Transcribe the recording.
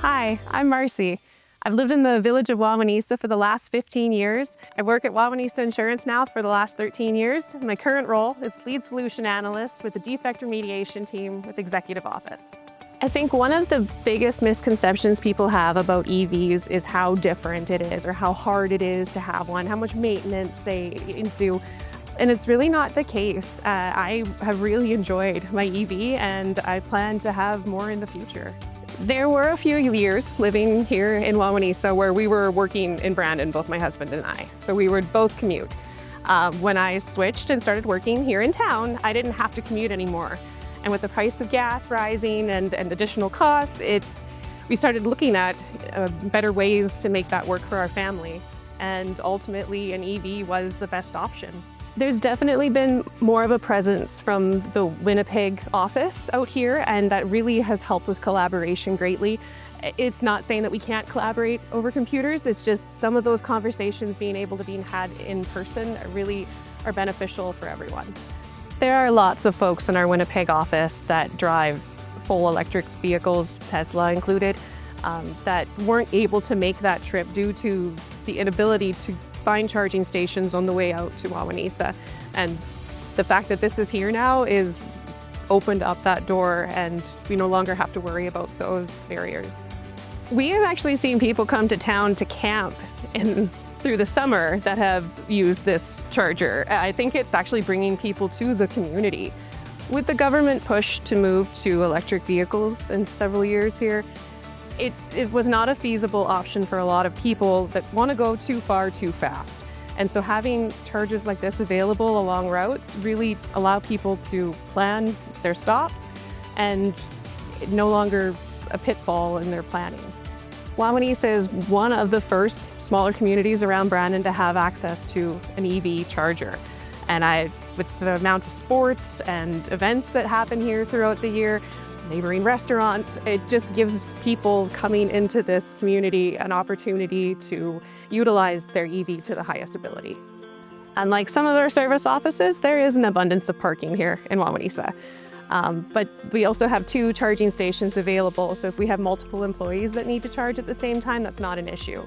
Hi, I'm Marcy. I've lived in the village of Wawanesa for the last 15 years. I work at Wawanesa Insurance now for the last 13 years. My current role is Lead Solution Analyst with the Defect Remediation Team with Executive Office. I think one of the biggest misconceptions people have about EVs is how different it is or how hard it is to have one, how much maintenance they ensue. And it's really not the case. I have really enjoyed my EV and I plan to have more in the future. There were a few years living here in Wawanesa where we were working in Brandon, both my husband and I. So we would both commute. When I switched and started working here in town, I didn't have to commute anymore. And with the price of gas rising and additional costs, we started looking at better ways to make that work for our family. And ultimately, an EV was the best option. There's definitely been more of a presence from the Winnipeg office out here, and that really has helped with collaboration greatly. It's not saying that we can't collaborate over computers, it's just some of those conversations being able to be had in person really are beneficial for everyone. There are lots of folks in our Winnipeg office that drive full electric vehicles, Tesla included, that weren't able to make that trip due to the inability to find charging stations on the way out to Wawanesa. And the fact that this is here now is opened up that door and we no longer have to worry about those barriers. We have actually seen people come to town to camp through the summer that have used this charger. I think it's actually bringing people to the community. With the government push to move to electric vehicles in several years here, it was not a feasible option for a lot of people that want to go too far too fast. And so having chargers like this available along routes really allow people to plan their stops and no longer a pitfall in their planning. Wawanesa is one of the first smaller communities around Brandon to have access to an EV charger. And with the amount of sports and events that happen here throughout the year, neighboring restaurants, it just gives people coming into this community an opportunity to utilize their EV to the highest ability. Unlike some of our service offices, there is an abundance of parking here in Wawanesa. But we also have 2 charging stations available, so if we have multiple employees that need to charge at the same time, that's not an issue.